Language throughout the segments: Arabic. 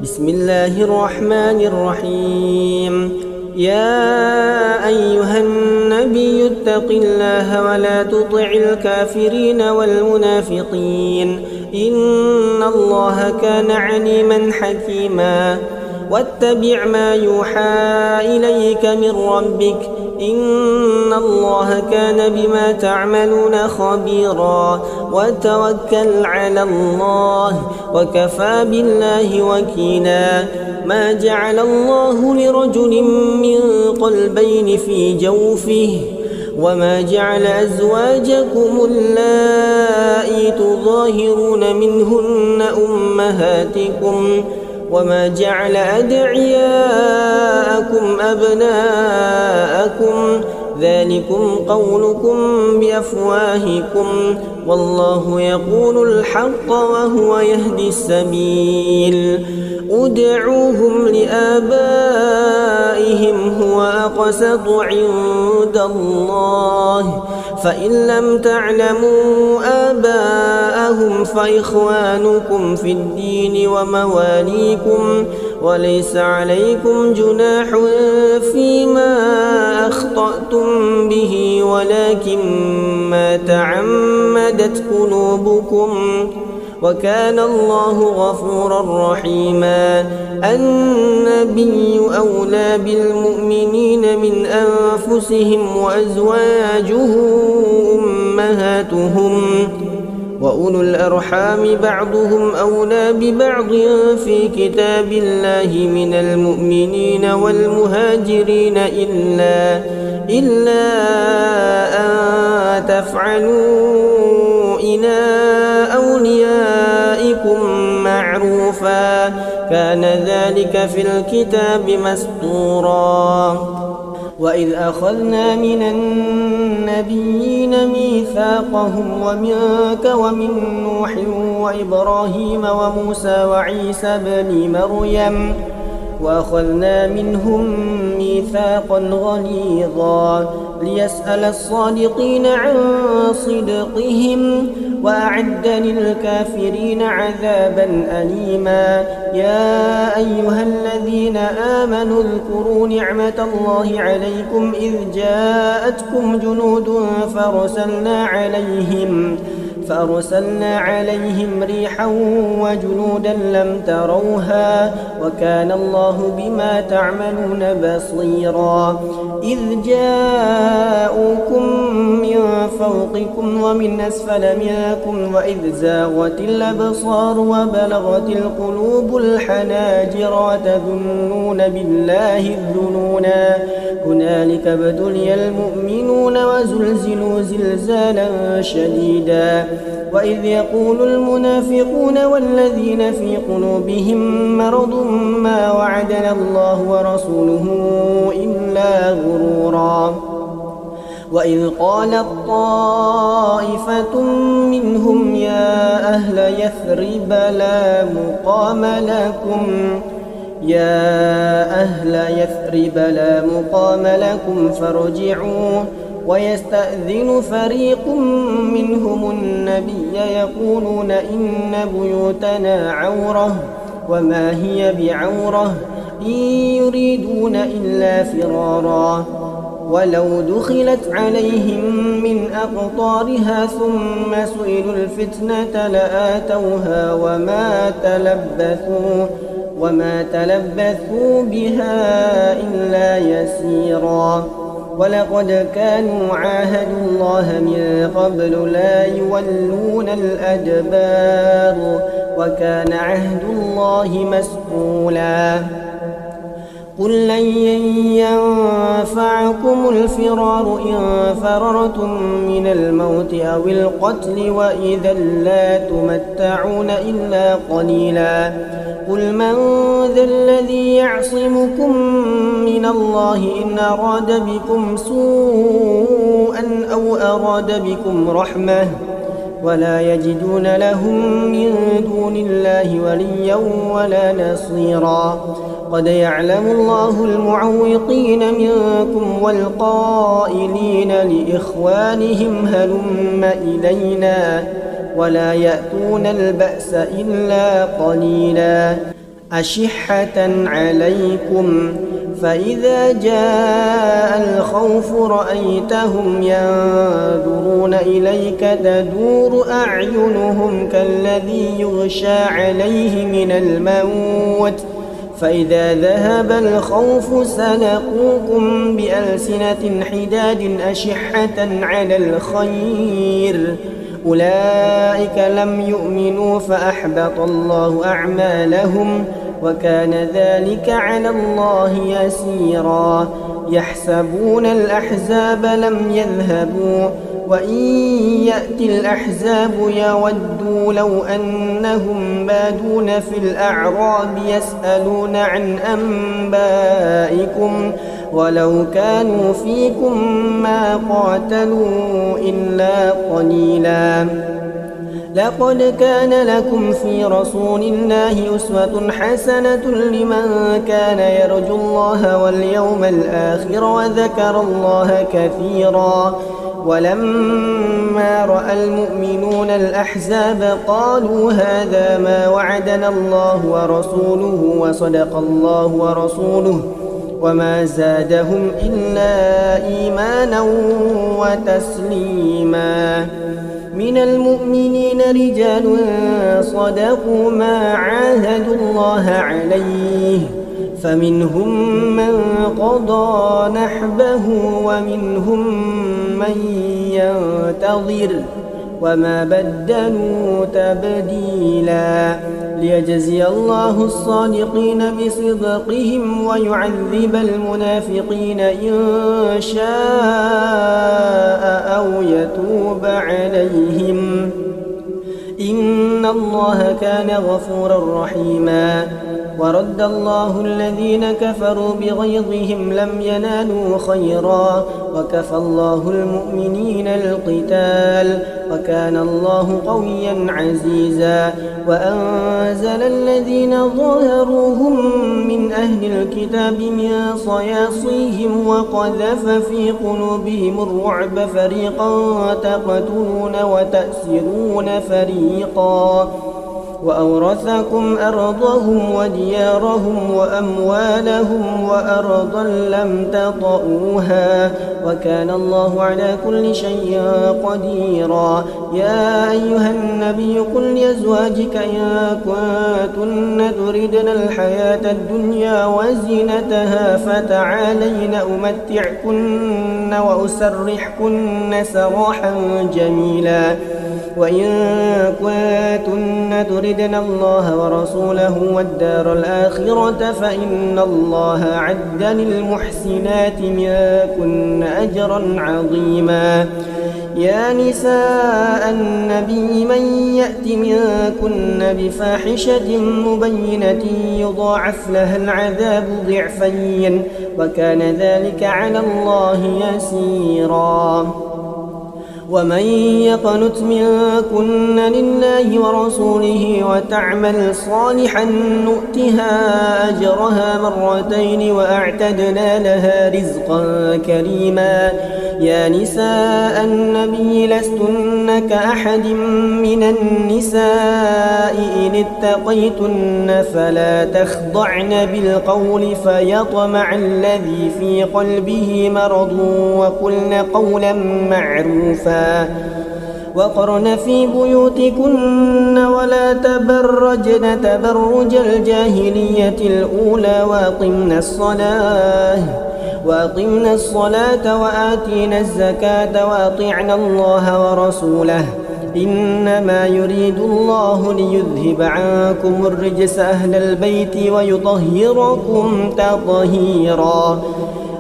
بسم الله الرحمن الرحيم. يا أيها النبي اتق الله ولا تطع الكافرين والمنافقين إن الله كان عليما حكيما. واتبع ما يوحى إليك من ربك إن الله كان بما تعملون خبيرا. وتوكل على الله وكفى بالله وكيلا. ما جعل الله لرجل من قلبين في جوفه وما جعل أزواجكم اللائي تظاهرون منهن أمهاتكم وما جعل أدعياءكم أبناءكم ذلكم قولكم بأفواهكم والله يقول الحق وهو يهدي السبيل. ادعوهم لآبائهم هو أقسط عند الله فإن لم تعلموا آباءهم فإخوانكم في الدين ومواليكم وليس عليكم جناح فيما أخطأتم به ولكن ما تعمدت قلوبكم وكان الله غفورا رحيما. النبي أولى بالمؤمنين من أنفسهم وأزواجه أمهاتهم وأولو الأرحام بعضهم أولى ببعض في كتاب الله من المؤمنين والمهاجرين إلا أن تفعلوا إلى أوليائكم معروفا كان ذلك في الكتاب مسطورا. وإذ أخذنا من النبيين ميثاقهم ومنك ومن نوح وإبراهيم وموسى وعيسى بن مريم وأخذنا منهم ميثاقا غليظا ليسأل الصادقين عن صدقهم وأعد للكافرين عذابا أليما. يا أيها الذين آمنوا اذكروا نعمة الله عليكم إذ جاءتكم جنود فأرسلنا عليهم ريحا وجنودا لم تروها وكان الله بما تعملون بصيرا. إذ جاءوكم من فوقكم ومن أسفل منكم وإذ زاغت الأبصار وبلغت القلوب الحناجر وتظنون بالله الظنونا هنالك ابتلي المؤمنون وزلزلوا زلزالا شديدا. وإذ يقول المنافقون والذين في قلوبهم مرض ما وعدنا الله ورسوله إلا غرورا. وإذ قالت طائفة منهم يا أهل يثرب لا مقام لكم فارجعوا. ويستأذن فريق منهم النبي يقولون إن بيوتنا عورة وما هي بعورة إن يريدون إلا فرارا. ولو دخلت عليهم من أقطارها ثم سئلوا الفتنة لآتوها وما تلبثوا بها إلا يسيرا. ولقد كانوا عاهدوا الله من قبل لا يولون الأدبار وكان عهد الله مسؤولا. قل لن ينفعكم الفرار إن فررتم من الموت أو القتل وإذا لا تمتعون إلا قليلا. قل من ذا الذي يعصمكم من الله إن أراد بكم سوءا أو أراد بكم رحمة ولا يجدون لهم من دون الله وليا ولا نصيرا. قد يعلم الله المعوقين منكم والقائلين لإخوانهم هلم إلينا ولا يأتون البأس إلا قليلا. أشحة عليكم فإذا جاء الخوف رأيتهم ينظرون إليك تدور أعينهم كالذي يغشى عليه من الموت فإذا ذهب الخوف سلقوكم بألسنة حداد أشحة على الخير أولئك لم يؤمنوا فأحبط الله أعمالهم وكان ذلك على الله يسيرا يحسبون الأحزاب لم يذهبوا وإن يأتي الأحزاب يودوا لو أنهم بادون في الأعراب يسألون عن أنبائكم ولو كانوا فيكم ما قاتلوا إلا قليلا لقد كان لكم في رسول الله أسوة حسنة لمن كان يرجو الله واليوم الآخر وذكر الله كثيرا ولما رأى المؤمنون الأحزاب قالوا هذا ما وعدنا الله ورسوله وصدق الله ورسوله وما زادهم إلا إيمانا وتسليما من المؤمنين رجال صدقوا ما عاهدوا الله عليه فمنهم من قضى نحبه ومنهم من ينتظر وما بدلوا تبديلا ليجزي الله الصادقين بصدقهم ويعذب المنافقين إن شاء أو يتوب عليهم إن الله كان غفورا رحيما ورد الله الذين كفروا بغيظهم لم ينالوا خيرا وكفى الله المؤمنين القتال وكان الله قويا عزيزا وأنزل الذين ظاهروهم من أهل الكتاب من صياصيهم وقذف في قلوبهم الرعب فريقا تقتلون وتأسرون فريقا وأورثكم أرضهم وديارهم وأموالهم وأرضا لم تطئوها وكان الله على كل شيء قديرا يا أيها النبي قل لأزواجك إن كنتن تردن الحياة الدنيا وزينتها فتعالين أمتعكن وأسرحكن سراحا جميلا وإن كنتن تردن الله ورسوله والدار الآخرة فإن الله أعد للمحسنات منكن أجرا عظيما يا نساء النبي من يأت منكن بفاحشة مبينة يضاعف لها العذاب ضعفين وكان ذلك على الله يسيرا ومن يقنت منكن لله ورسوله وتعمل صالحا نؤتها أجرها مرتين وأعتدنا لها رزقا كريما يا نساء النبي لستن كأحد من النساء إن اتقيتن فلا تخضعن بالقول فيطمع الذي في قلبه مرض وقلن قولا معروفا وقرن في بيوتكن ولا تبرجن تبرج الجاهلية الأولى وأقمنا الصلاة وآتينا الزكاة وأطعنا الله ورسوله إنما يريد الله ليذهب عنكم الرجس أهل البيت ويطهركم تطهيرا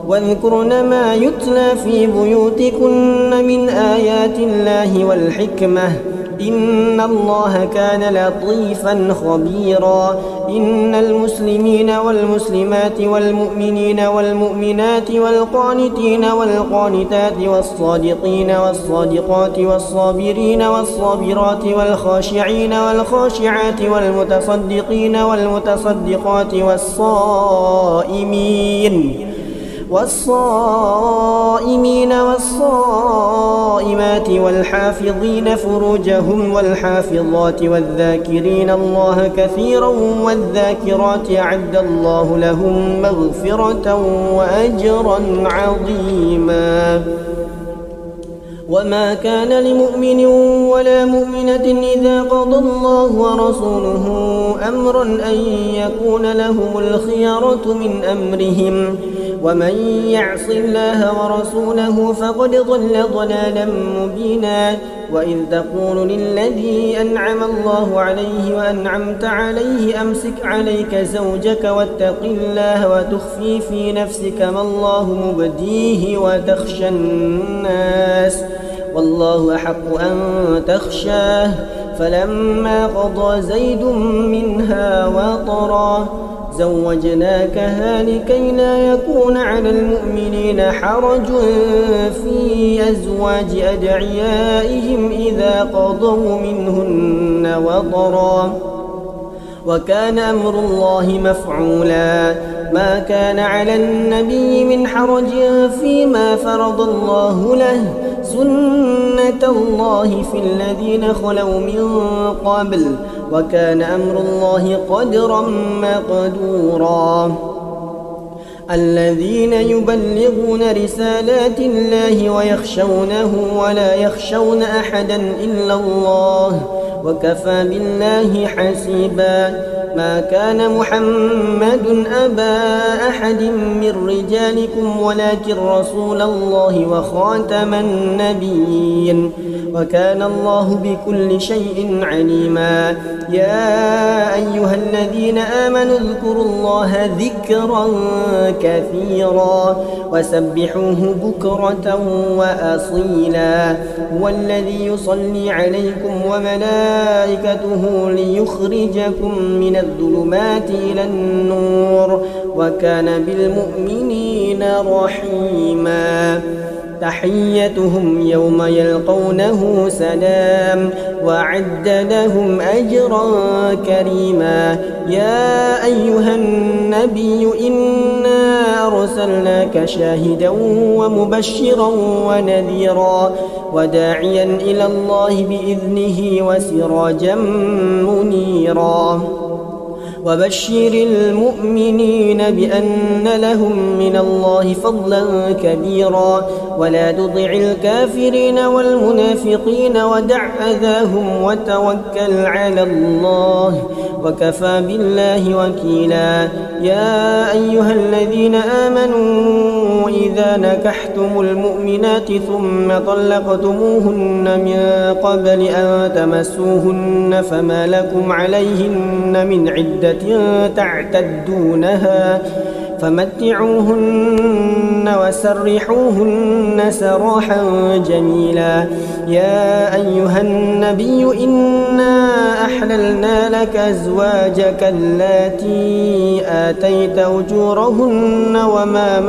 واذكرن ما يتلى في بيوتكن من آيات الله والحكمة إن الله كان لطيفا خبيرا إن المسلمين والمسلمات والمؤمنين والمؤمنات والقانتين والقانتات والصادقين والصادقات والصابرين والصابرات والخاشعين والخاشعات والمتصدقين والمتصدقات والصائمين والصائمات والحافظين فروجهم والحافظات والذاكرين الله كثيرا والذاكرات أعد الله لهم مغفرة وأجرا عظيما. وما كان لمؤمن ولا مؤمنة إذا قضى الله ورسوله أمرا أن يكون لهم الخيرة من أمرهم ومن يعص الله ورسوله فقد ضل ضلالا مبينا. وإذ تقول للذي أنعم الله عليه وأنعمت عليه أمسك عليك زوجك واتق الله وتخفي في نفسك ما الله مبديه وتخشى الناس والله أحق أن تخشاه. فلما قضى زيد منها وطرا زوجناكها لكي لا يكون على المؤمنين حرج في أزواج أدعيائهم إذا قضوا منهن وطرا وكان أمر الله مفعولا. ما كان على النبي من حرج فيما فرض الله له سنة الله في الذين خلوا من قبل وكان أمر الله قدرا مقدورا. الذين يبلغون رسالات الله ويخشونه ولا يخشون أحدا إلا الله وكفى بالله حسيبا. ما كان محمد أبا أحد من رجالكم ولكن رسول الله وخاتم النبيين وكان الله بكل شيء عليما. يا أيها الذين آمنوا اذكروا الله ذكرا كثيرا وسبحوه بكرة وأصيلا. هو الذي يصلي عليكم وملائكته ليخرجكم من الظلمات إلى النور وكان بالمؤمنين رحيما. تحيتهم يوم يلقونه سلام وأعد لهم أجرا كريما. يا أيها النبي إنا أرسلناك شاهدا ومبشرا ونذيرا وداعيا إلى الله بإذنه وسراجا منيرا. وبشر المؤمنين بأن لهم من الله فضلا كبيرا ولا تطع الكافرين والمنافقين ودع أذاهم وتوكل على الله وكفى بالله وكيلا. يا أيها الذين آمنوا إذا نكحتم المؤمنات ثم طلقتموهن من قبل أن تمسوهن فما لكم عليهن من عدة تعتدونها فمتعوهن وسرحوهن سراحا جميلا. يا أيها النبي إنا أحللنا لك أزواجك اللاتي آتيت أجورهن وما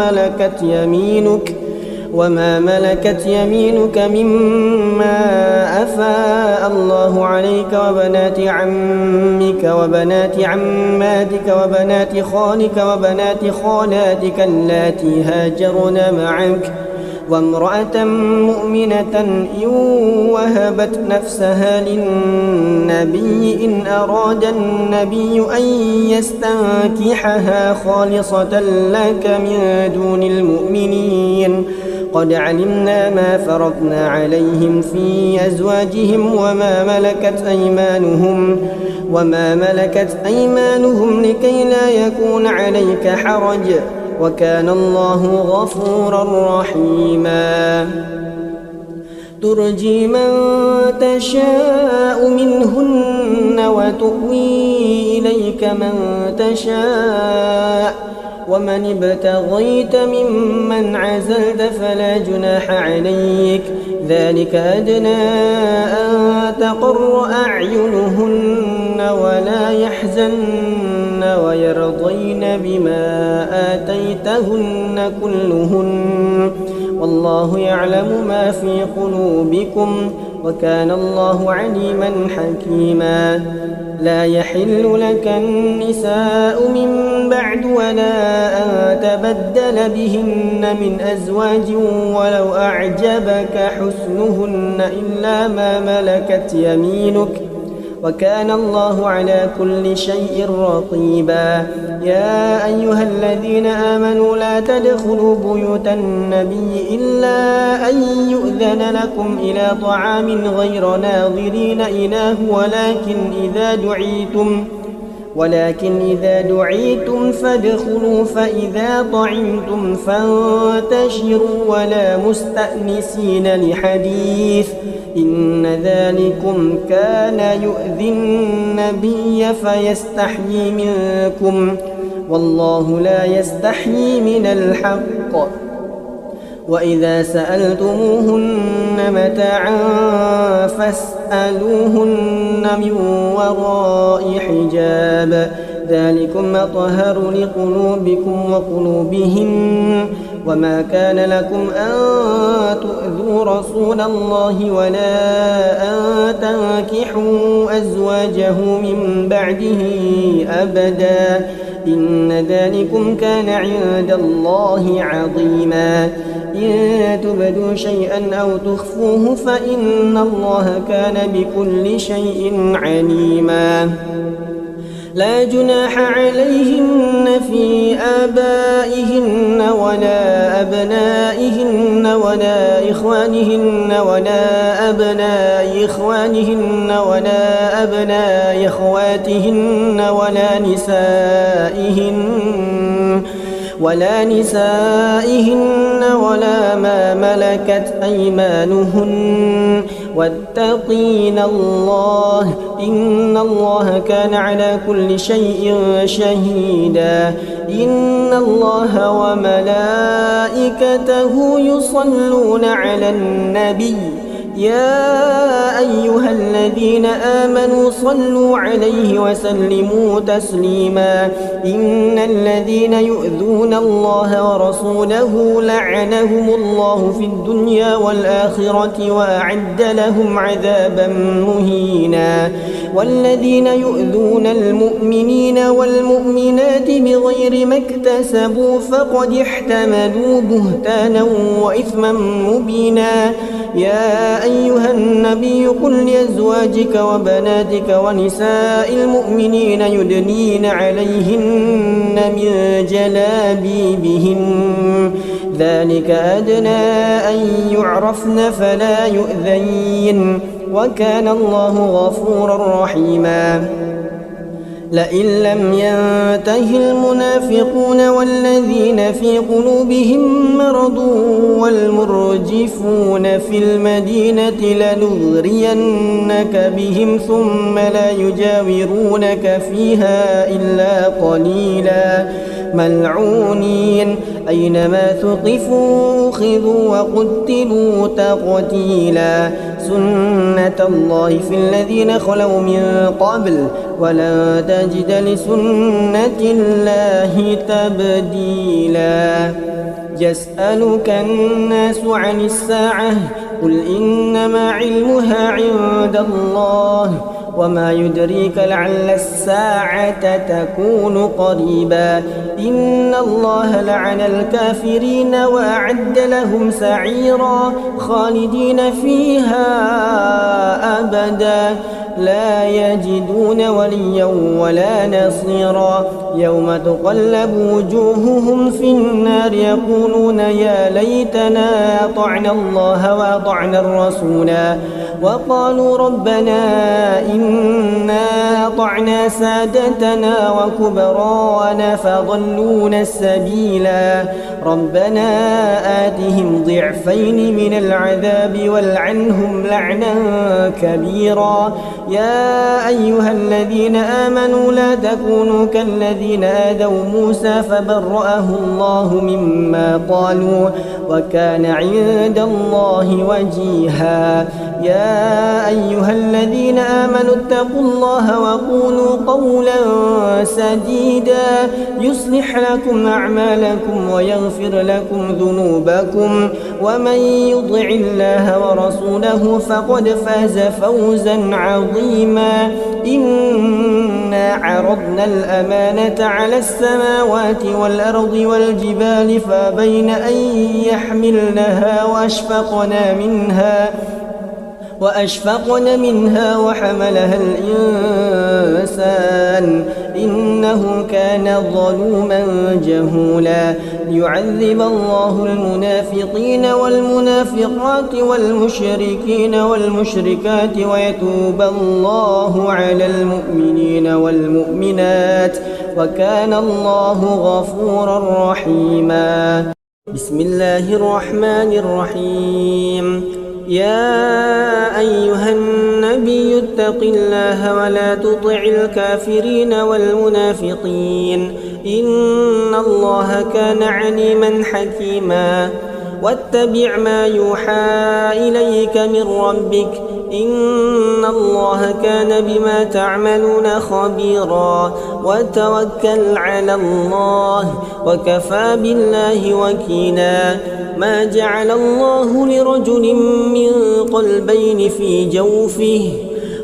ملكت يمينك مما أفاء الله عليك وبنات عمك وبنات عماتك وبنات خالك وبنات خالاتك اللاتي هاجرن معك وامرأة مؤمنة إن وهبت نفسها للنبي إن أراد النبي أن يستنكحها خالصة لك من دون المؤمنين قد علمنا ما فرضنا عليهم في أزواجهم وما ملكت أيمانهم لكي لا يكون عليك حرج وكان الله غفورا رحيما. ترجي من تشاء منهن وتؤوي إليك من تشاء ومن ابتغيت ممن عزلت فلا جناح عليك ذلك أدنى أن تقر أعينهن ولا يحزن ويرضين بما آتيتهن كلهن والله يعلم ما في قلوبكم وكان الله عليما حكيما. لا يحل لك النساء من بعد ولا أن بدل بهن من أزواج ولو أعجبك حسنهن إلا ما ملكت يمينك وكان الله على كل شيء رقيبا. يا أيها الذين آمنوا لا تدخلوا بيوت النبي إلا أن يؤذن لكم إلى طعام غير ناظرين إناه ولكن إذا دعيتم فادخلوا فإذا طعمتم فانتشروا ولا مستأنسين لحديث إن ذلكم كان يؤذي النبي فيستحيي منكم والله لا يستحيي من الحق. وإذا سألتموهن متاعا فاسألوهن من وراء حجاب ذلكم أطهر لقلوبكم وقلوبهن وما كان لكم أن تؤذوا رسول الله ولا أن تنكحوا أزواجه من بعده أبدا إن ذلكم كان عند الله عظيما. إن تبدوا شيئا أو تخفوه فإن الله كان بكل شيء عليما. لا جناح عليهن في آبائهن ولا أبنائهن ولا إخوانهن ولا أبناء إخوانهن ولا أبناء إخواتهن ولا نسائهن ولا ما ملكت أيمانهن واتقين الله إن الله كان على كل شيء شهيدا. إن الله وملائكته يصلون على النبي يا أيها الذين آمنوا صلوا عليه وسلموا تسليما. إن الذين يؤذون الله ورسوله لعنهم الله في الدنيا والآخرة وأعد لهم عذابا مهينا. والذين يؤذون المؤمنين والمؤمنات بغير ما اكتسبوا فقد احتملوا بهتانا وإثما مبينا. يا أيها النبي قل لأزواجك وبناتك ونساء المؤمنين يدنين عليهن من جلابيبهن ذلك أدنى أن يعرفن فلا يؤذين وكان الله غفورا رحيما. لئن لم ينته المنافقون والذين في قلوبهم مرض والمرجفون في المدينة لنغرينك بهم ثم لا يجاورونك فيها إلا قليلا ملعونين أينما ثقفوا أخذوا وقتلوا تقتيلا. سنة الله في الذين خلوا من قبل ولا تجد لسنة الله تبديلا. يسألك الناس عن الساعة قل إنما علمها عند الله وما يدريك لعل الساعة تكون قريبا. إن الله لعن الكافرين وأعد لهم سعيرا خالدين فيها أبدا لا يجدون وليا ولا نصيرا. يوم تقلب وجوههم في النار يقولون يا ليتنا أطعنا الله وأطعنا الرسولا وقالوا ربنا إنا أطعنا سادتنا وكبراءنا فضلونا السبيلا. ربنا آتهم ضعفين من العذاب والعنهم لعنا كبيرا. يا أيها الذين آمنوا لا تكونوا كالذين آذوا موسى فبرأه الله مما قالوا وكان عند الله وجيها. يا يا أيها الذين آمنوا اتقوا الله وقولوا قولا سديدا يصلح لكم أعمالكم ويغفر لكم ذنوبكم ومن يطع الله ورسوله فقد فاز فوزا عظيما إنا عرضنا الأمانة على السماوات والأرض والجبال فأبين أن يحملنها وأشفقن منها وحملها الإنسان إنه كان ظلوما جهولا ليعذب الله المنافقين والمنافقات والمشركين والمشركات ويتوب الله على المؤمنين والمؤمنات وكان الله غفورا رحيما. بسم الله الرحمن الرحيم. يا أيها النبي اتق الله ولا تطع الكافرين والمنافقين إن الله كان عليما حكيما واتبع ما يوحى إليك من ربك إن الله كان بما تعملون خبيرا وتوكل على الله وكفى بالله وكيلا ما جعل الله لرجل من قلبين في جوفه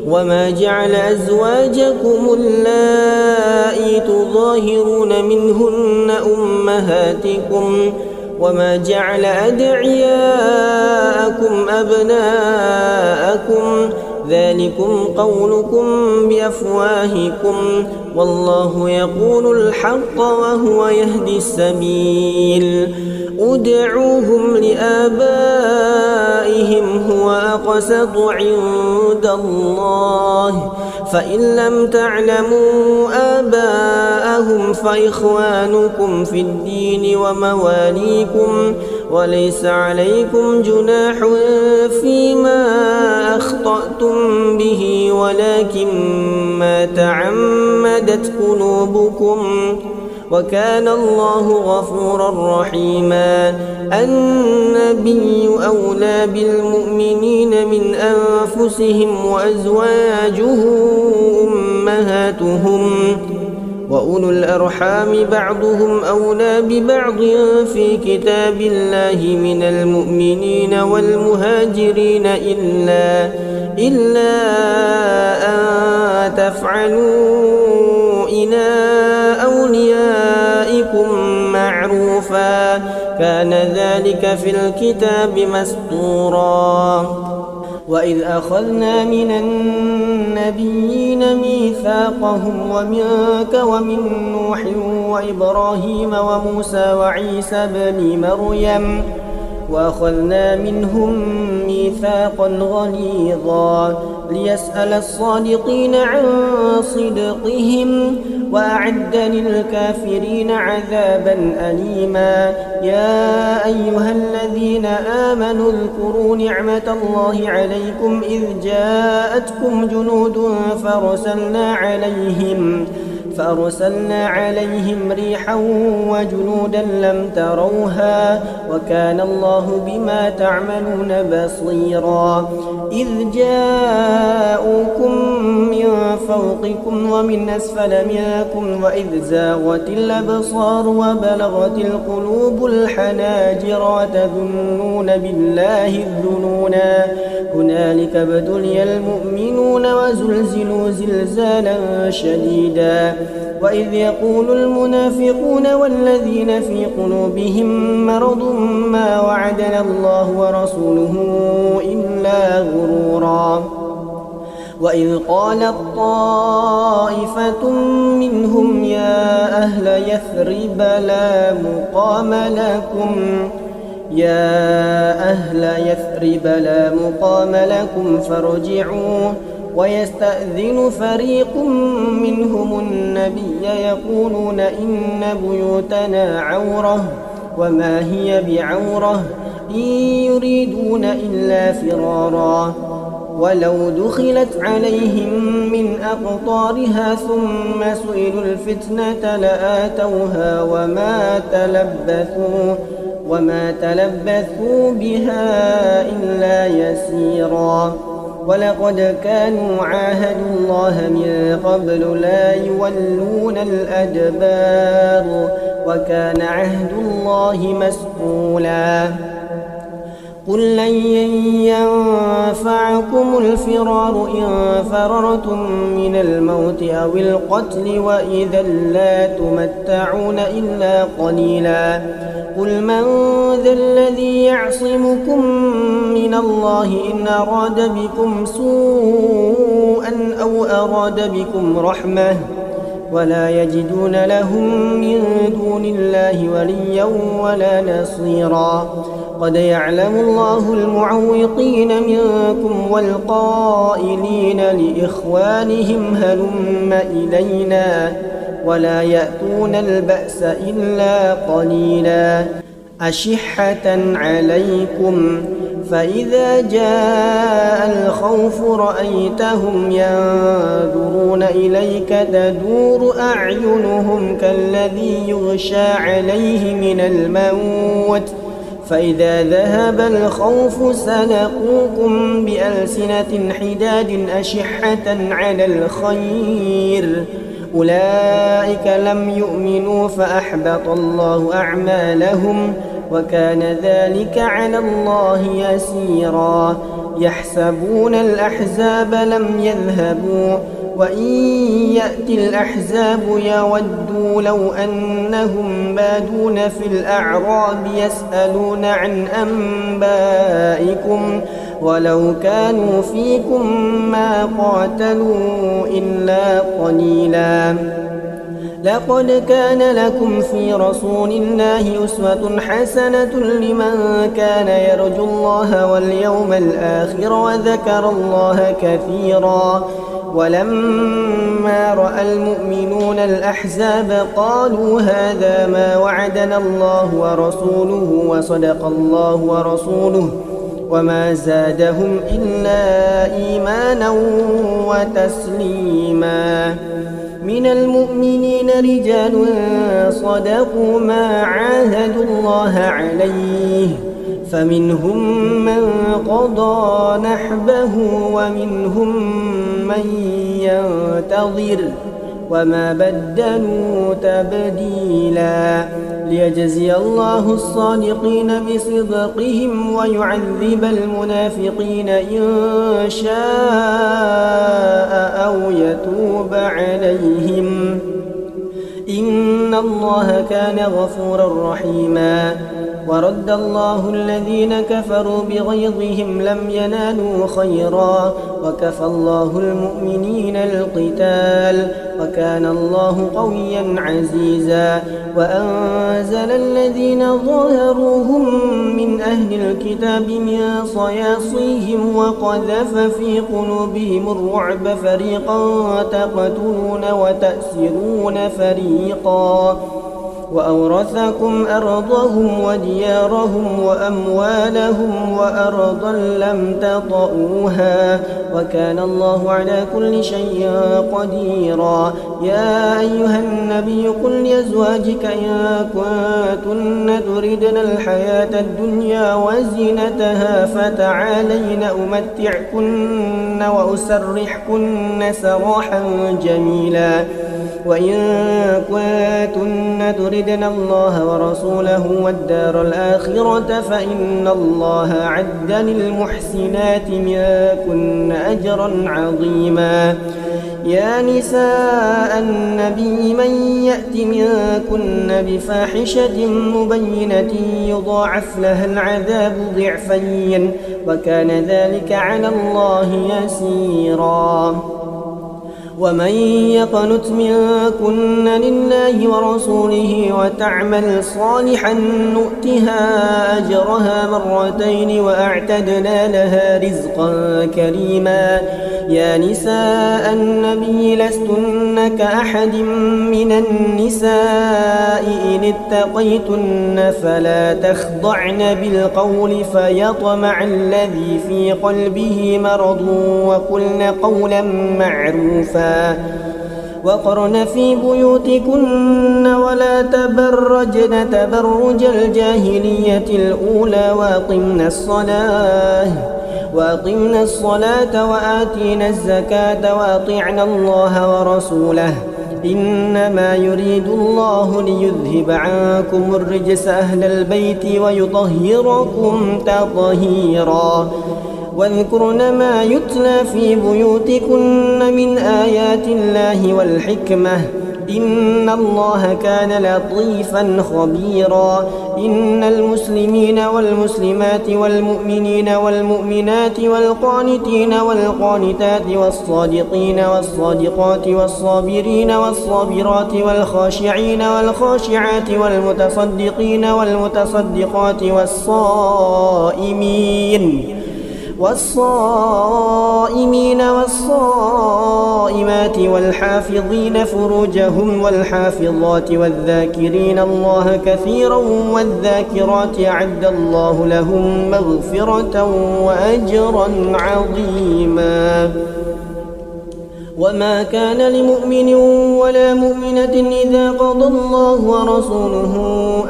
وما جعل أزواجكم اللائي تظاهرون منهن أمهاتكم وما جعل أدعياءكم أبناءكم ذلكم قولكم بأفواهكم والله يقول الحق وهو يهدي السبيل ادعوهم لآبائهم هو أقسط عند الله فإن لم تعلموا آباءهم فإخوانكم في الدين ومواليكم وليس عليكم جناح فيما أخطأتم به ولكن ما تعمدت قلوبكم وكان الله غفورا رحيما. النبي أولى بالمؤمنين من أنفسهم وأزواجه أمهاتهم وأولو الأرحام بعضهم أولى ببعض في كتاب الله من المؤمنين والمهاجرين إلا أن تفعلوا إلى أوليائكم معروفا كان ذلك في الكتاب مسطورا. وإذ أخذنا من النبيين ميثاقهم ومنك ومن نوح وإبراهيم وموسى وعيسى بن مريم وأخذنا منهم ميثاقا غليظا ليسأل الصادقين عن صدقهم وأعد للكافرين عذابا أليما. يا أيها الذين آمنوا اذكروا نعمة الله عليكم إذ جاءتكم جنود فأرسلنا عليهم ريحا وجنودا لم تروها وكان الله بما تعملون بصيرا. إذ جاءوكم من فوقكم ومن أسفل منكم وإذ زاغت الأبصار وبلغت القلوب الحناجر وتظنون بالله الظنونا هنالك ابتلي المؤمنون وزلزلوا زلزالا شديدا. وإذ يقول المنافقون والذين في قلوبهم مرض ما وعدنا الله ورسوله إلا غرورا. وإذ قالت طائفة منهم يا أهل يثرب لا مقام لكم فارجعوا ويستأذن فريق منهم النبي يقولون إن بيوتنا عورة وما هي بعورة إن يريدون إلا فرارا. ولو دخلت عليهم من أقطارها ثم سئلوا الفتنة لآتوها وما تلبثوا بها إلا يسيرا. ولقد كانوا عاهدوا الله من قبل لا يولون الأدبار وكان عهد الله مسؤولا قل لن ينفعكم الفرار إن فررتم من الموت أو القتل وإذا لا تمتعون إلا قليلا قل من ذا الذي يعصمكم من الله إن أراد بكم سوءا أو أراد بكم رحمة ولا يجدون لهم من دون الله وليا ولا نصيرا قد يعلم الله المعوقين منكم والقائلين لإخوانهم هلم إلينا ولا يأتون البأس إلا قليلا أشحة عليكم فإذا جاء الخوف رأيتهم ينظرون إليك تدور أعينهم كالذي يغشى عليه من الموت فإذا ذهب الخوف سلقوكم بألسنة حداد أشحة على الخير أولئك لم يؤمنوا فأحبط الله أعمالهم وكان ذلك على الله يسيرا يحسبون الأحزاب لم يذهبوا وإن يأتي الأحزاب يودوا لو أنهم بادون في الأعراب يسألون عن أنبائكم ولو كانوا فيكم ما قاتلوا إلا قليلا لقد كان لكم في رسول الله أسوة حسنة لمن كان يرجو الله واليوم الآخر وذكر الله كثيرا ولما رأى المؤمنون الأحزاب قالوا هذا ما وعدنا الله ورسوله وصدق الله ورسوله وما زادهم إلا إيمانا وتسليما من المؤمنين رجال صدقوا ما عاهدوا الله عليه فمنهم من قضى نحبه ومنهم من ينتظر وما بدلوا تبديلا ليجزي الله الصادقين بصدقهم ويعذب المنافقين إن شاء أو يتوب عليهم إن الله كان غفورا رحيما ورد الله الذين كفروا بغيظهم لم ينالوا خيرا وكفى الله المؤمنين القتال وكان الله قويا عزيزا وأنزل الذين ظاهروهم من أهل الكتاب من صياصيهم وقذف في قلوبهم الرعب فريقا تقتلون وتأسرون فريقا وأورثكم أرضهم وديارهم وأموالهم وأرضا لم تطئوها وكان الله على كل شيء قديرا يا أيها النبي قل لأزواجك إن كنتن تردن الحياة الدنيا وزينتها فتعالين أمتعكن وأسرحكن سراحا جميلا وإن كنتن تردن الله ورسوله والدار الآخرة فإن الله أعد للمحسنات منكن أجرا عظيما يا نساء النبي من يأت منكن بفاحشة مبينة يضاعف لها العذاب ضعفين وكان ذلك على الله يسيرا ومن يقنت منكن لله ورسوله وتعمل صالحا نؤتها أجرها مرتين وأعتدنا لها رزقا كريما يا نساء النبي لستن كأحد من النساء إن اتقيتن فلا تخضعن بالقول فيطمع الذي في قلبه مرض وقلن قولا معروفا وقرن في بيوتكن ولا تبرجن تبرج الجاهلية الأولى وأقمنا الصلاة وآتينا الزكاة وأطعنا الله ورسوله إنما يريد الله ليذهب عنكم الرجس أهل البيت ويطهركم تطهيرا واذكرن ما يتلى في بيوتكن من آيات الله والحكمة إن الله كان لطيفا خبيرا إن المسلمين والمسلمات والمؤمنين والمؤمنات والقانتين والقانتات والصادقين والصادقات والصابرين والصابرات والخاشعين والخاشعات والمتصدقين والمتصدقات والصائمين والصائمات والحافظين فروجهم والحافظات والذاكرين الله كثيرا والذاكرات أعد الله لهم مغفرة وأجرا عظيما وما كان لمؤمن ولا مؤمنة إذا قضى الله ورسوله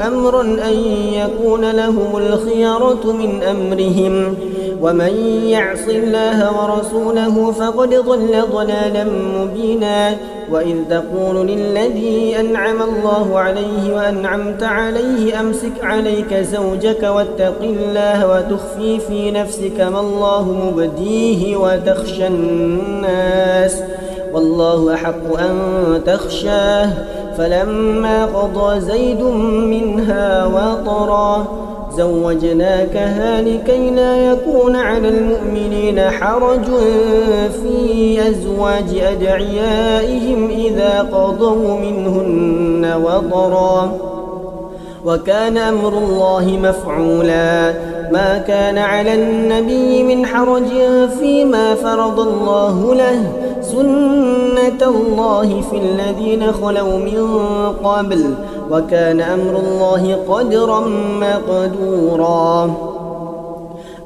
أمرا أن يكون لهم الخيرة من أمرهم ومن يعص الله ورسوله فقد ضل ضلالا مبينا وإذ تقول للذي أنعم الله عليه وأنعمت عليه أمسك عليك زوجك واتق الله وتخفي في نفسك ما الله مبديه وتخشى الناس والله أحق أن تخشاه فلما قضى زيد منها وطرا زوجناكها لكي لا يكون على المؤمنين حرج في أزواج أدعيائهم إذا قضوا منهن وطرا وكان أمر الله مفعولا ما كان على النبي من حرج فيما فرض الله له سنة الله في الذين خلوا من قبل وكان أمر الله قدرا مقدورا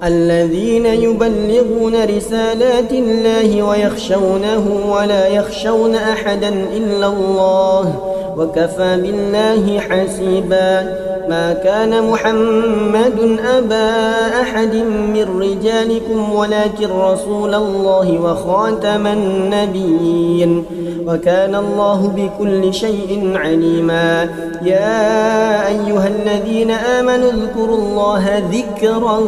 الذين يبلغون رسالات الله ويخشونه ولا يخشون أحدا إلا الله وكفى بالله حسيبا ما كان محمد أبا أحد من رجالكم ولكن رسول الله وخاتم النبيين وكان الله بكل شيء عليما يا أيها الذين آمنوا اذكروا الله ذكرا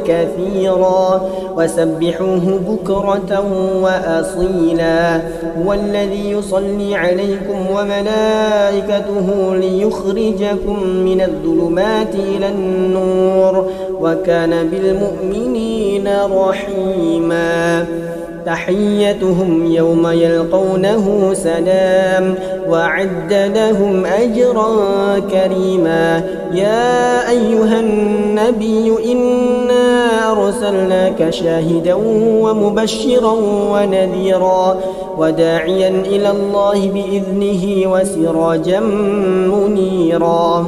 كثيرا وسبحوه بكرة وأصيلا هو الذي يصلي عليكم وملائكته ليخرجكم من الظلمات إلى النور وكان بالمؤمنين رحيما تحيتهم يوم يلقونه سلام وأعد لهم أجرا كريما يا أيها النبي إنا أرسلناك شاهدا ومبشرا ونذيرا وداعيا إلى الله بإذنه وسراجا منيرا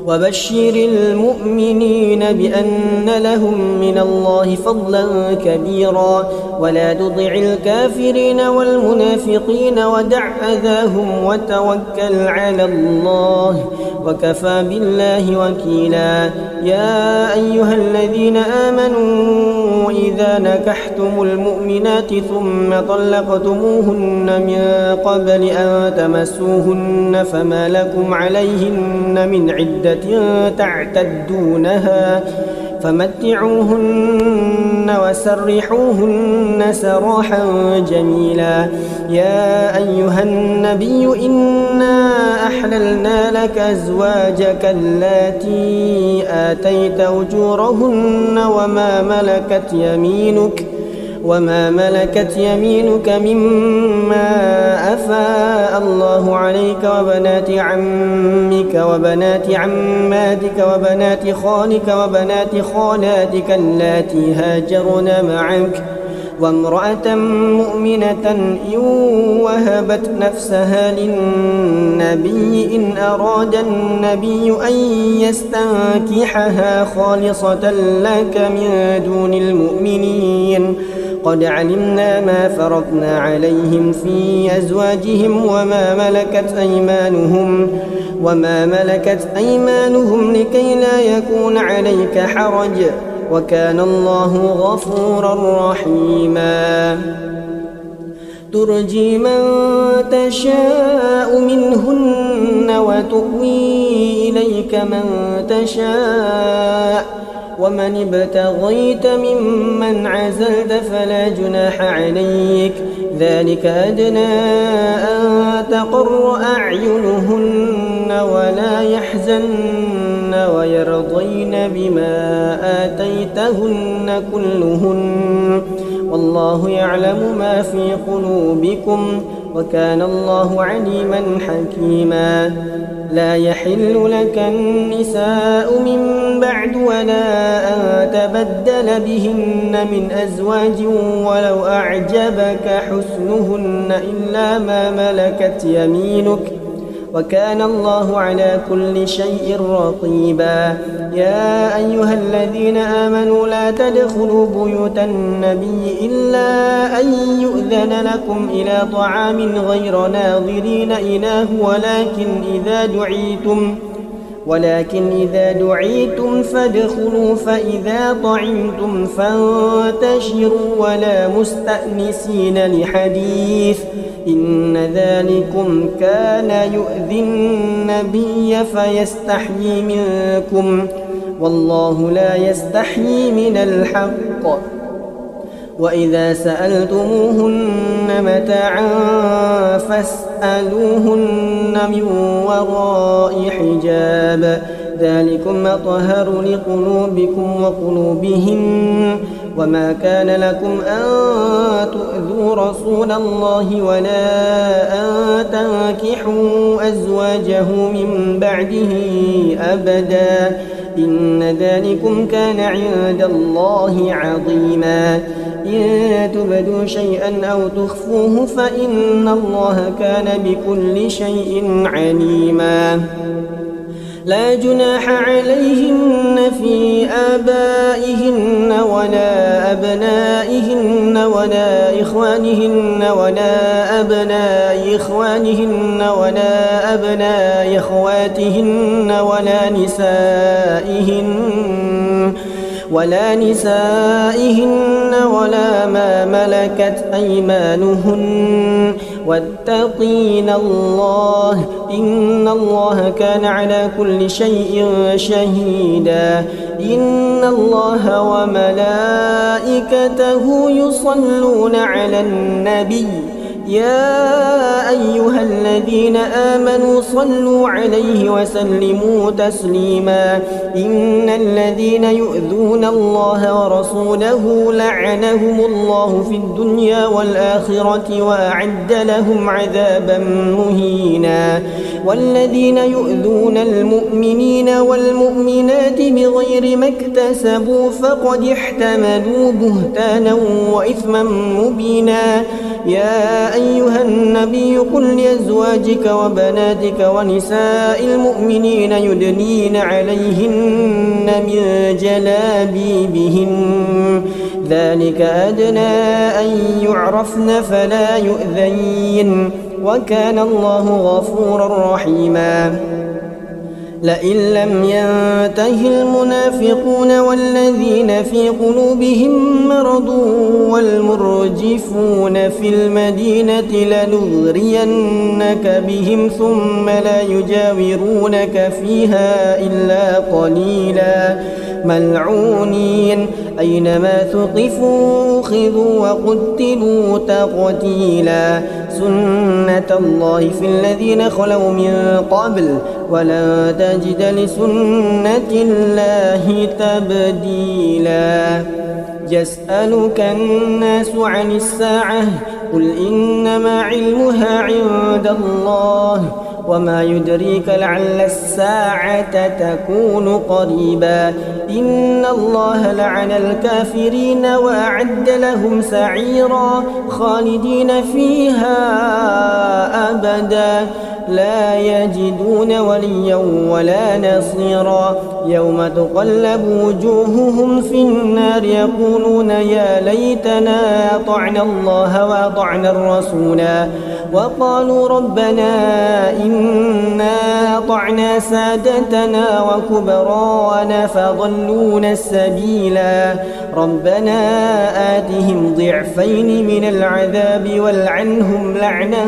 وبشر المؤمنين بأن لهم من الله فضلا كبيرا ولا تطع الكافرين والمنافقين ودع أذاهم وتوكل على الله وكفى بالله وكيلا يا أيها الذين آمنوا إذا نكحتم المؤمنات ثم طلقتموهن من قبل أن تمسوهن فما لكم عليهن من عدة تعتدونها فمتعوهن وسرحوهن سراحا جميلا يا أيها النبي إنا أحللنا لك أزواجك اللاتي آتيت أجورهن وما ملكت يمينك مما أفاء الله عليك وبنات عمك وبنات عماتك وبنات خالك وبنات خالاتك اللاتي هاجرن معك وامرأة مؤمنة إن وهبت نفسها للنبي إن أراد النبي أن يستنكحها خالصة لك من دون المؤمنين قد علمنا ما فرضنا عليهم في أزواجهم وما ملكت أيمانهم لكي لا يكون عليك حرج وكان الله غفورا رحيما ترجي من تشاء منهن وتؤوي إليك من تشاء ومن ابتغيت ممن عزلت فلا جناح عليك ذلك أدنى أن تقر أعينهن ولا يحزن ويرضين بما آتيتهن كلهن والله يعلم ما في قلوبكم وكان الله عليما حكيما لا يحل لك النساء من بعد ولا أن تبدل بهن من أزواج ولو أعجبك حسنهن إلا ما ملكت يمينك وكان الله على كل شيء رقيبا يا أيها الذين آمنوا لا تدخلوا بيوت النبي إلا أن يؤذن لكم إلى طعام غير ناظرين إناه ولكن إذا دعيتم فادخلوا فإذا طعمتم فانتشروا ولا مستأنسين لحديث إن ذلكم كان يؤذي النبي فيستحيي منكم والله لا يستحيي من الحق وإذا سألتموهن متاعا فاسألوهن من وراء حجاب ذلكم أطهر لقلوبكم وقلوبهن وما كان لكم أن تؤذوا رسول الله ولا أن تنكحوا أزواجه من بعده أبدا إن ذلكم كان عند الله عظيما إن تبدوا شيئا أو تخفوه فإن الله كان بكل شيء عليما لا جناح عليهن في آبائهن ولا أبنائهن ولا إخوانهن ولا أبناء إخوانهن ولا أبناء إخواتهن ولا نسائهن ولا ما ملكت أيمانهن واتقين الله إن الله كان على كل شيء شهيدا إن الله وملائكته يصلون على النبي يا أيها الذين آمنوا صلوا عليه وسلموا تسليما إن الذين يؤذون الله ورسوله لعنهم الله في الدنيا والآخرة وأعد لهم عذابا مهينا والذين يؤذون المؤمنين والمؤمنات بغير ما اكتسبوا فقد احتملوا بهتانا وإثما مبينا يا أيها النبي قل لأزواجك وبناتك ونساء المؤمنين يدنين عليهن من جلابيبهن ذلك أدنى أن يعرفن فلا يؤذين وكان الله غفورا رحيما لئن لم ينته المنافقون والذين في قلوبهم مرض والمرجفون في المدينة لنغرينك بهم ثم لا يجاورونك فيها إلا قليلا ملعونين أينما ثقفوا أخذوا وقتلوا تقتيلا سنة الله في الذين خلوا من قبل ولا تجد لسنة الله تبديلا يسألك الناس عن الساعة قل إنما علمها عند الله وما يدريك لعل الساعة تكون قريبا إن الله لعن الكافرين وأعد لهم سعيرا خالدين فيها أبدا لا يجدون وليا ولا نصيرا يوم تقلب وجوههم في النار يقولون يا ليتنا أطعنا الله وأطعنا الرسولا وقالوا ربنا إنا أطعنا سادتنا وكبراءنا فضلونا السبيلا ربنا آتهم ضعفين من العذاب والعنهم لعنا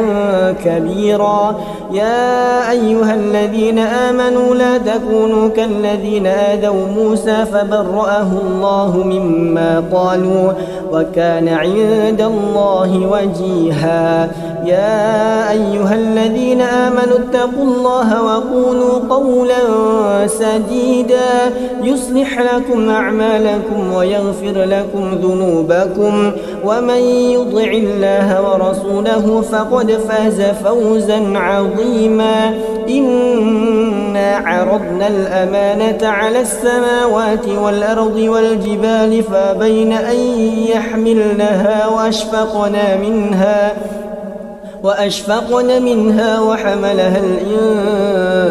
كبيرا يا أيها الذين آمنوا لا تكونوا كالذين آذوا موسى فبرأه الله مما قالوا وكان عند الله وجيها يا أيها الذين آمنوا اتقوا الله وقولوا قولا سديدا يصلح لكم أعمالكم ويغفر لكم ذنوبكم ومن يطع الله ورسوله فقد فاز فوزا عظيما إنا عرضنا الأمانة على السماوات والأرض والجبال فأبين أن يحملنها وأشفقن منها وحملها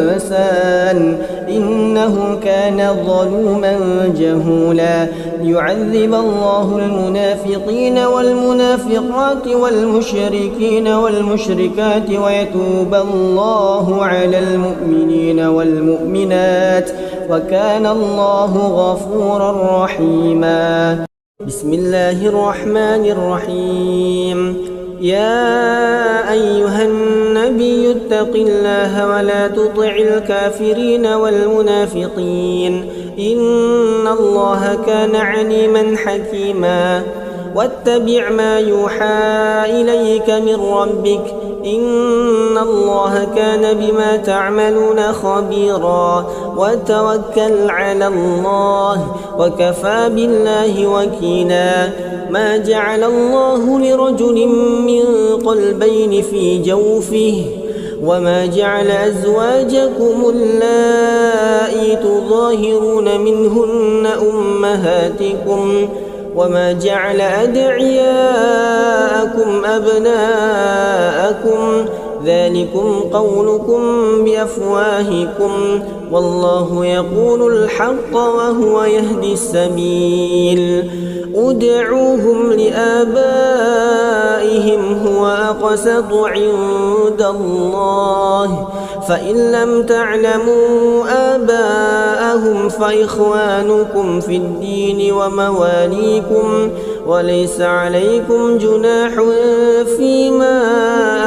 الإنسان إنه كان ظلوما جهولا ليعذب الله المنافقين والمنافقات والمشركين والمشركات ويتوب الله على المؤمنين والمؤمنات وكان الله غفورا رحيما بسم الله الرحمن الرحيم يا أيها النبي اتق الله ولا تطع الكافرين والمنافقين إن الله كان عليما حكيما واتبع ما يوحى إليك من ربك إن الله كان بما تعملون خبيرا وتوكل على الله وكفى بالله وكيلا ما جعل الله لرجل من قلبين في جوفه وما جعل أزواجكم اللائي تظاهرون منهن أمهاتكم وما جعل أدعياءكم أبناءكم ذلكم قولكم بأفواهكم والله يقول الحق وهو يهدي السبيل ادعوهم لآبائهم هو أقسط عند الله فإن لم تعلموا آباءهم فإخوانكم في الدين ومواليكم وليس عليكم جناح فيما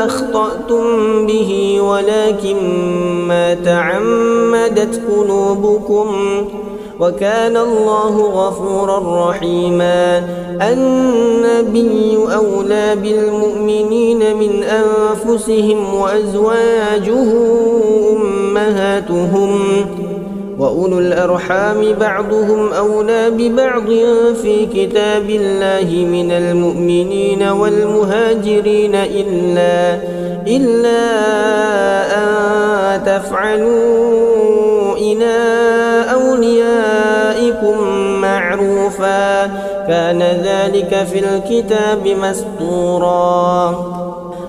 أخطأتم به ولكن ما تعمدت قلوبكم وكان الله غفورا رحيما النبي أولى بالمؤمنين من أنفسهم وأزواجه أمهاتهم وأولو الأرحام بعضهم أولى ببعض في كتاب الله من المؤمنين والمهاجرين إلا أن تفعلوا إلى أوليائكم معروفا كان ذلك في الكتاب مسطورا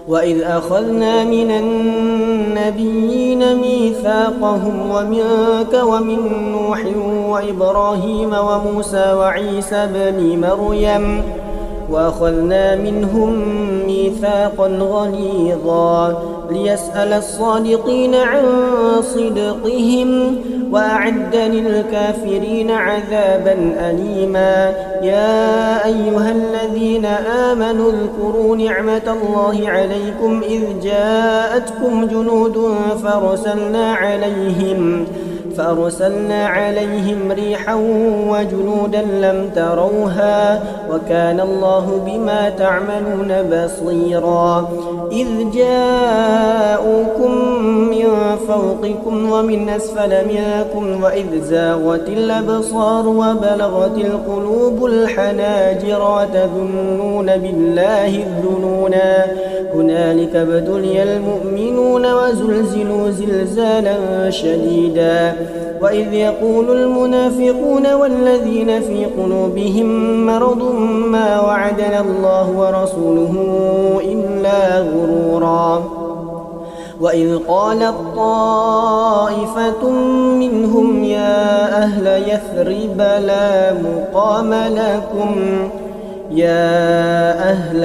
وإذ أخذنا من النبيين ميثاقهم ومنك ومن نوح وإبراهيم وموسى وعيسى بن مريم وأخذنا منهم ميثاقا غليظا ليسأل الصادقين عن صدقهم وأعد للكافرين عذابا أليما يا أيها الذين آمنوا اذكروا نعمة الله عليكم إذ جاءتكم جنود فأرسلنا عليهم ريحا وجنودا لم تروها وكان الله بما تعملون بصيرا إذ جاءوكم من فوقكم ومن أسفل منكم وإذ زاغت الأبصار وبلغت القلوب الحناجر وتظنون بالله الظنونا هنالك ابتلي المؤمنون وزلزلوا زلزالا شديدا وإذ يقول المنافقون والذين في قلوبهم مرض ما وعدنا الله ورسوله إلا غرورا وإذ قالت طائفة منهم يا أهل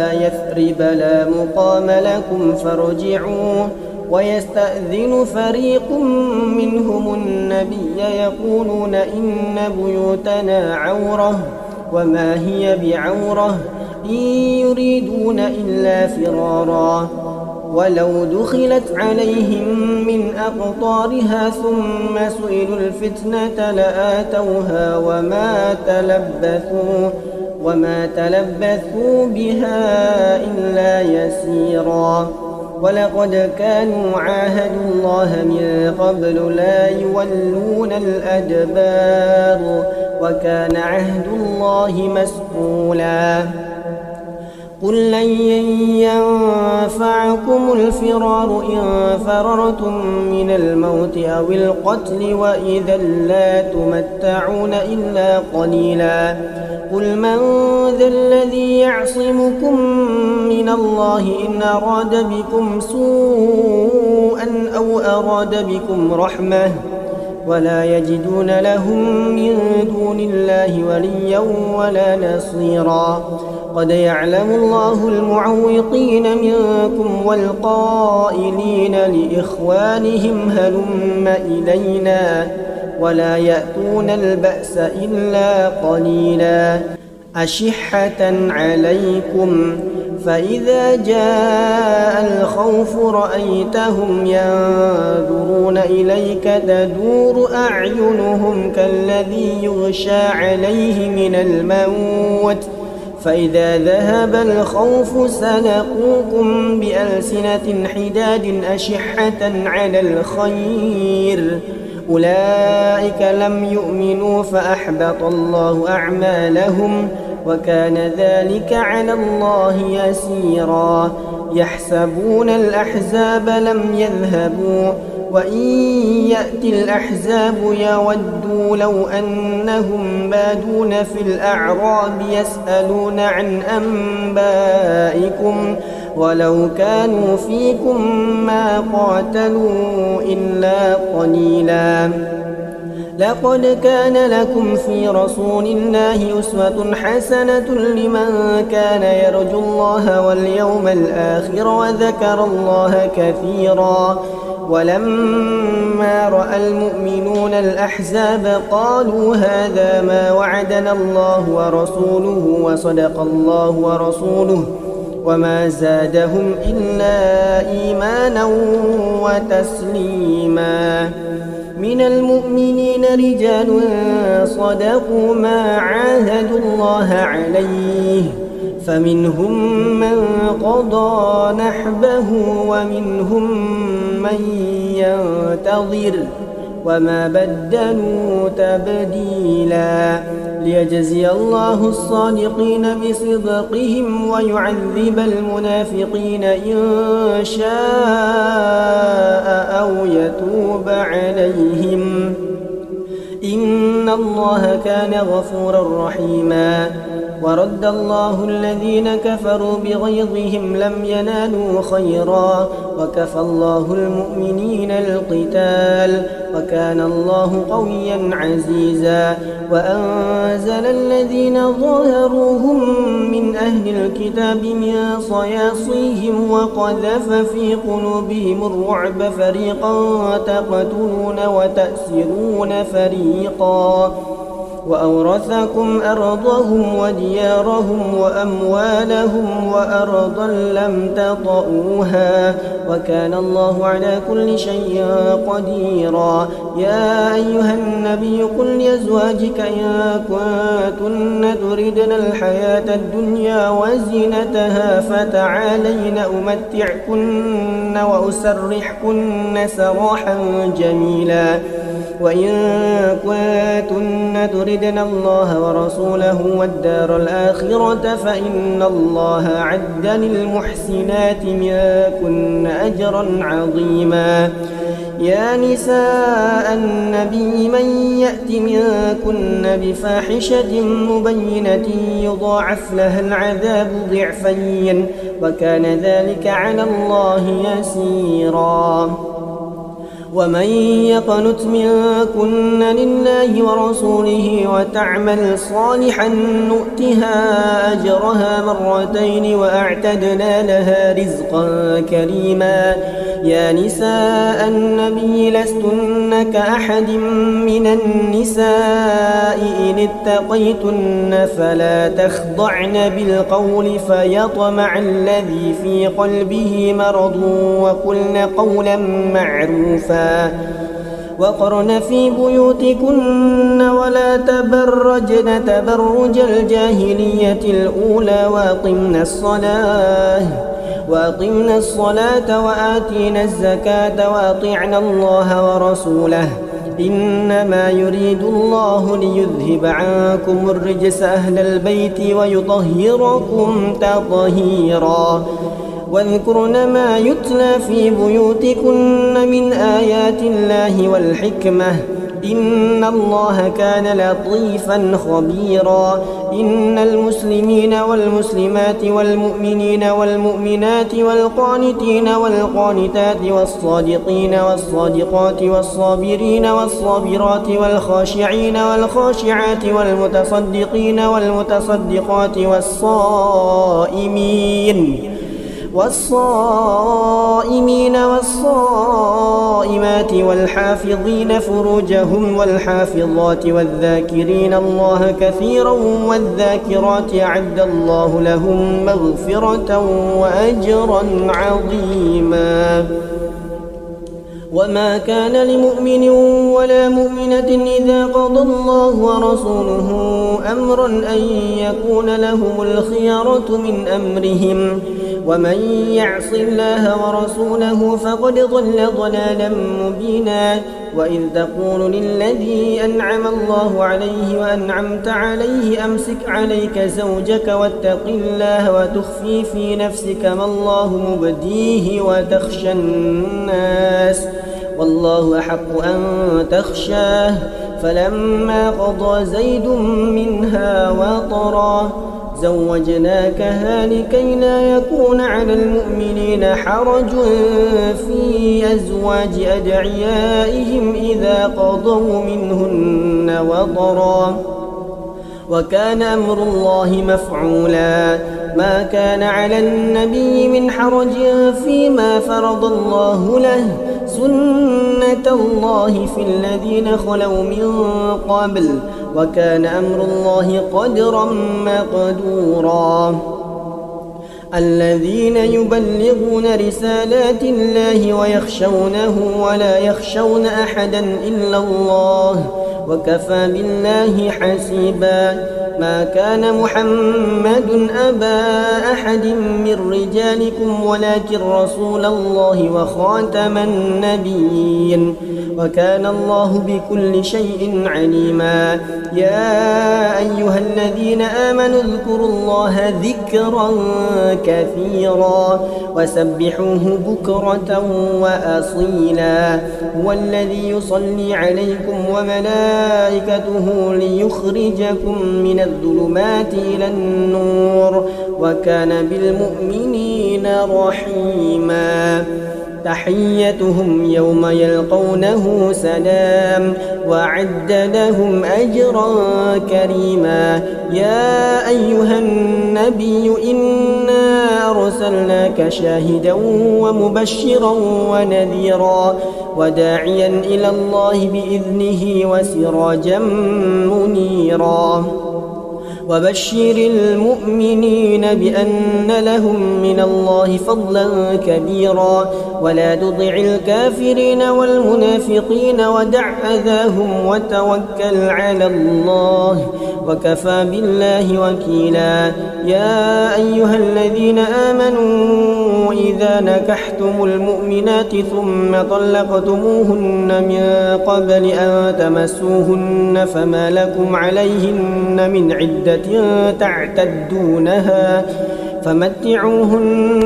يثرب لا مقام لكم فارجعوا ويستأذن فريق منهم النبي يقولون إن بيوتنا عورة وما هي بعورة إن يريدون إلا فرارا ولو دخلت عليهم من أقطارها ثم سئلوا الفتنة لآتوها وما تلبثوا بها إلا يسيرا ولقد كانوا عاهدوا الله من قبل لا يولون الأدبار وكان عهد الله مسؤولا قل لن ينفعكم الفرار إن فررتم من الموت أو القتل وإذا لا تمتعون إلا قليلا قل من ذا الذي يعصمكم من الله إن أراد بكم سوءا أو أراد بكم رحمة ولا يجدون لهم من دون الله وليا ولا نصيرا قد يعلم الله المعوقين منكم والقائلين لإخوانهم هلم إلينا ولا يأتون البأس إلا قليلا أشحة عليكم فإذا جاء الخوف رأيتهم ينظرون إليك تدور أعينهم كالذي يغشى عليه من الموت فإذا ذهب الخوف سلقوكم بألسنة حداد أشحة على الخير أولئك لم يؤمنوا فأحبط الله أعمالهم وكان ذلك على الله يسيرا يحسبون الأحزاب لم يذهبوا وإن يأتي الأحزاب يودوا لو أنهم بادون في الأعراب يسألون عن أنبائكم ولو كانوا فيكم ما قاتلوا إلا قليلا لقد كان لكم في رسول الله أسوة حسنة لمن كان يرجو الله واليوم الآخر وذكر الله كثيرا ولما رأى المؤمنون الأحزاب قالوا هذا ما وعدنا الله ورسوله وصدق الله ورسوله وما زادهم إلا إيمانا وتسليما من المؤمنين رجال صدقوا ما عاهدوا الله عليه فمنهم من قضى نحبه ومنهم من ينتظر وما بدلوا تبديلا ليجزي الله الصادقين بصدقهم ويعذب المنافقين إن شاء أو يتوب عليهم إن الله كان غفورا رحيما ورد الله الذين كفروا بغيظهم لم ينالوا خيرا وكفى الله المؤمنين القتال وكان الله قويا عزيزا وأنزل الذين ظاهروهم من أهل الكتاب من صياصيهم وقذف في قلوبهم الرعب فريقا تقتلون وتأسرون فريقا وأورثكم أرضهم وديارهم وأموالهم وأرضا لم تطئوها وكان الله على كل شيء قديرا يا أيها النبي قل لأزواجك إن كنتن تردن الحياة الدنيا وزينتها فتعالين أمتعكن وأسرحكن سراحا جميلا وإن كنتن تردن الله ورسوله والدار الآخرة فإن الله أعد للمحسنات منكن أجرا عظيما يا نساء النبي من يأت منكن بفاحشة مبينة يضاعف لها العذاب ضعفين وكان ذلك على الله يسيرا ومن يقنت منكن لله ورسوله وتعمل صالحا نؤتها أجرها مرتين وأعتدنا لها رزقا كريما يا نساء النبي لستن كأحد من النساء إن اتقيتن فلا تخضعن بالقول فيطمع الذي في قلبه مرض وقلن قولا معروفا وقرن في بيوتكن ولا تبرجن تبرج الجاهلية الأولى وأقمنا الصلاة وآتينا الزكاة وأطعنا الله ورسوله إنما يريد الله ليذهب عنكم الرجس أهل البيت ويطهركم تطهيرا واذكرن ما يتلى في بيوتكن من آيات الله والحكمة إن الله كان لطيفا خبيرا إن المسلمين والمسلمات والمؤمنين والمؤمنات والقانتين والقانتات والصادقين والصادقات والصابرين والصابرات والخاشعين والخاشعات والمتصدقين والمتصدقات والصائمين والصائمات والحافظين فروجهم والحافظات والذاكرين الله كثيرا والذاكرات أعد الله لهم مغفرة وأجرا عظيما وما كان لمؤمن ولا مؤمنة إذا قضى الله ورسوله أمرا أن يكون لهم الخيرة من أمرهم ومن يعص الله ورسوله فقد ضل ضلالا مبينا وإذ تقول للذي أنعم الله عليه وأنعمت عليه أمسك عليك زوجك واتق الله وتخفي في نفسك ما الله مبديه وتخشى الناس والله أحق أن تخشاه فلما قضى زيد منها وطرا زوجناكها لكي لا يكون على المؤمنين حرج في أزواج أدعيائهم إذا قضوا منهن وطرا وكان أمر الله مفعولا ما كان على النبي من حرج فيما فرض الله له سنة الله في الذين خلوا من قبل وكان أمر الله قدرا مقدورا الذين يبلغون رسالات الله ويخشونه ولا يخشون أحدا إلا الله وكفى بالله حسيبا ما كان محمد أبا أحد من رجالكم ولكن رسول الله وخاتم النبيين وكان الله بكل شيء عليما يا أيها الذين آمنوا اذكروا الله ذكرا كثيرا وسبحوه بكرة وأصيلا هو الذي يصلي عليكم وملائكته ليخرجكم من الظلمات إلى النور وكان بالمؤمنين رحيما تحيتهم يوم يلقونه سلام وأعد لهم أجرا كريما يا أيها النبي إنا أرسلناك شاهدا ومبشرا ونذيرا وداعيا إلى الله بإذنه وسراجا منيرا وبشر المؤمنين بأن لهم من الله فضلا كبيرا ولا تطع الكافرين والمنافقين ودع أذاهم وتوكل على الله وكفى بالله وكيلا يا أيها الذين آمنوا إذا نكحتم المؤمنات ثم طلقتموهن من قبل أن تمسوهن فما لكم عليهن من عدة تعتدونها فمتعوهن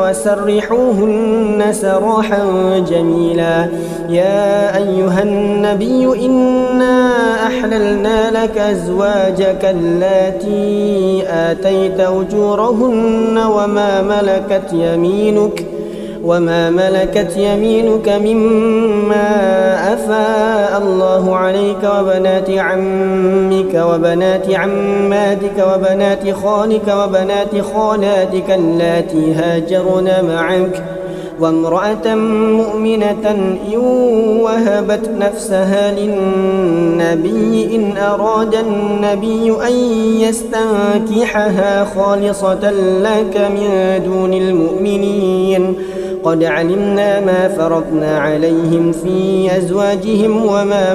وسرحوهن سراحا جميلا. يا أيها النبي إنا أحللنا لك أزواجك اللاتي آتيت أجورهن وما ملكت يمينك مما أفاء الله عليك وبنات عمك وبنات عماتك وبنات خالك وبنات خالاتك اللاتي هاجرن معك وامرأة مؤمنة إن وهبت نفسها للنبي إن أراد النبي أن يستنكحها خالصة لك من دون المؤمنين. قد علمنا ما فرضنا عليهم في أزواجهم وما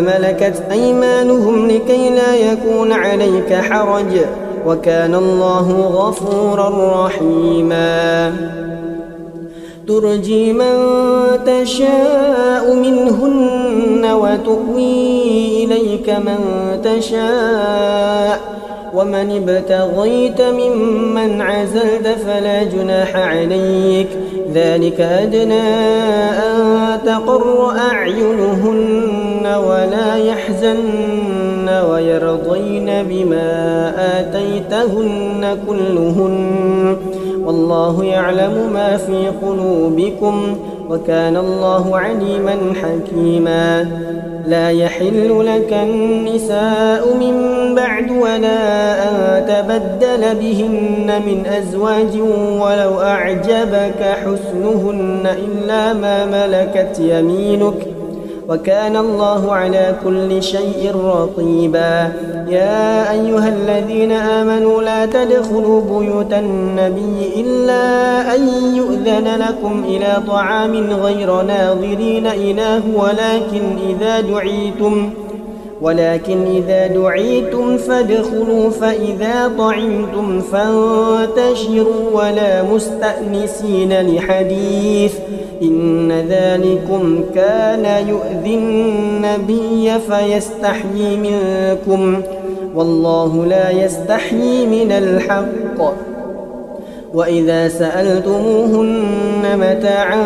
ملكت أيمانهم لكي لا يكون عليك حرج وكان الله غفورا رحيما. ترجي من تشاء منهن وتؤوي إليك من تشاء ومن ابتغيت ممن عزلت فلا جناح عليك. ذلك أدنى أن تقر أعينهن ولا يحزن ويرضين بما آتيتهن كلهن والله يعلم ما في قلوبكم وكان الله عليما حكيما. لا يحل لك النساء من بعد ولا أن تبدل بهن من أزواج ولو أعجبك حسنهن إلا ما ملكت يمينك وكان الله على كل شيء رقيبا. يا أيها الذين آمنوا لا تدخلوا بيوت النبي إلا أن يؤذن لكم إلى طعام غير ناظرين إناه ولكن إذا دعيتم فادخلوا فإذا طعمتم فانتشروا ولا مستأنسين لحديث إن ذلكم كان يؤذي النبي فيستحيي منكم والله لا يستحيي من الحق. وإذا سألتموهن متاعا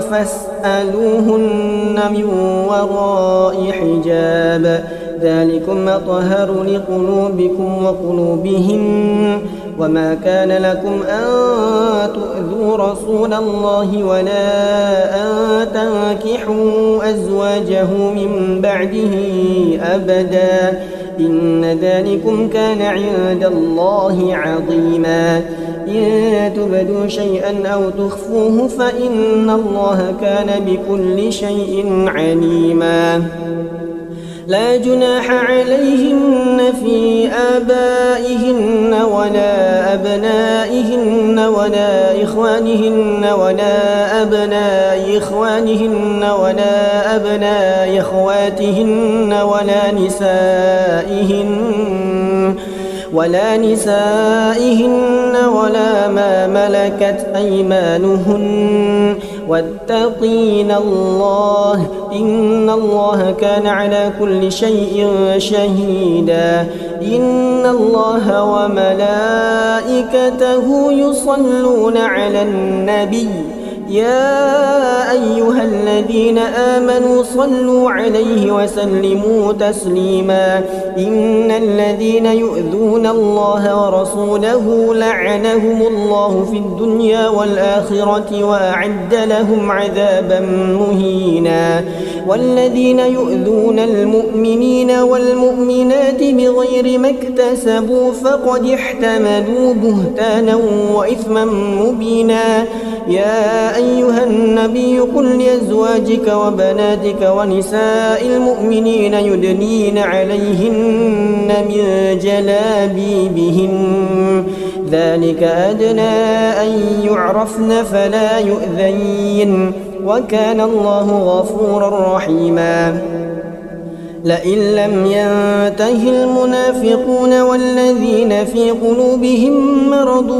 فاسألوهن من وراء حجاب ذلكم أطهر لقلوبكم وقلوبهن. وما كان لكم أن تؤذوا رسول الله ولا أن تنكحوا أزواجه من بعده أبدا إن ذلكم كان عند الله عظيما. إن تبدوا شيئا أو تخفوه فإن الله كان بكل شيء عليما. لا جناح عليهن في آبائهن ولا أبنائهن ولا إخوانهن ولا أبناء إخوانهن ولا أبناء إخواتهن ولا نسائهن ولا ما ملكت أيمانهن واتقين الله إن الله كان على كل شيء شهيدا. إن الله وملائكته يصلون على النبي يا أيها الذين آمنوا صلوا عليه وسلموا تسليما. إن الذين يؤذون الله ورسوله لعنهم الله في الدنيا والآخرة وأعد لهم عذابا مهينا. والذين يؤذون المؤمنين والمؤمنات بغير ما اكتسبوا فقد احتملوا بهتانا وإثما مبينا. يا أيها النبي قل لأزواجك وبناتك ونساء المؤمنين يدنين عليهن من جلابيبهن ذلك أدنى أن يعرفن فلا يؤذين وكان الله غفورا رحيما. لئن لم ينته المنافقون والذين في قلوبهم مرض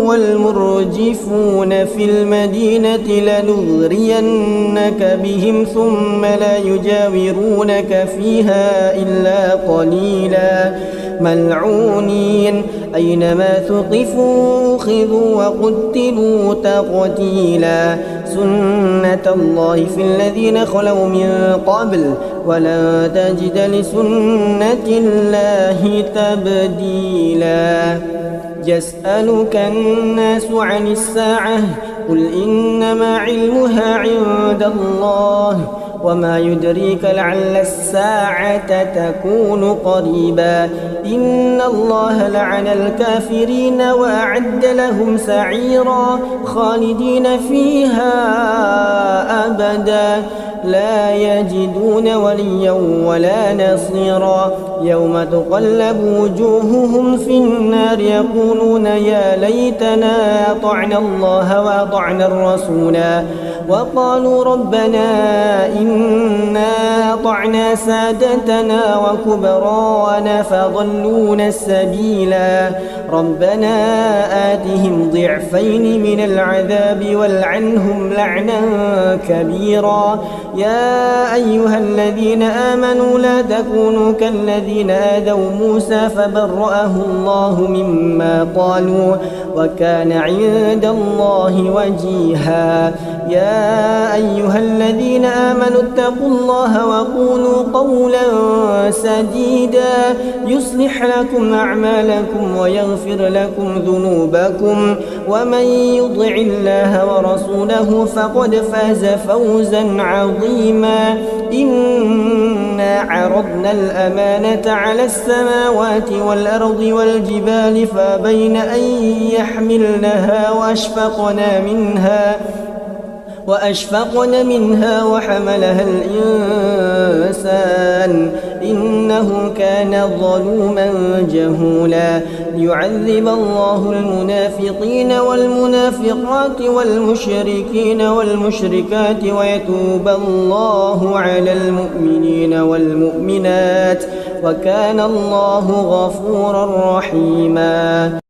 والمرجفون في المدينة لنغرينك بهم ثم لا يجاورونك فيها إلا قليلا ملعونين أينما ثقفوا أخذوا وقتلوا تقتيلا سنة الله في الذين خلوا من قبل ولن تجد لسنة الله تبديلا يسألك الناس عن الساعة قل إنما علمها عند الله وما يدريك لعل الساعة تكون قريبا إن الله لعن الكافرين وأعد لهم سعيرا خالدين فيها أبدا لا يجدون وليا ولا نصيرا يوم تقلب وجوههم في النار يقولون يا ليتنا أطعنا الله وأطعنا الرسولا وقالوا ربنا إنا أطعنا سادتنا وكبراءنا فضلونا السبيلا ربنا آتهم ضعفين من العذاب والعنهم لعنا كبيرا يا أيها الذين آمنوا لا تكونوا كالذين آذوا موسى فبرأه الله مما قالوا وكان عند الله وجيها يا أيها الذين آمنوا اتقوا الله وقولوا قولا سديدا يصلح لكم أعمالكم ويغفر لكم ذنوبكم ومن يطع الله ورسوله فقد فاز فوزا عظيما إنا عرضنا الأمانة على السماوات والأرض والجبال فأبين أن يحملنها وأشفقن منها وحملها الإنسان إنه كان ظلوما جهولا ليعذب الله المنافقين والمنافقات والمشركين والمشركات ويتوب الله على المؤمنين والمؤمنات وكان الله غفورا رحيما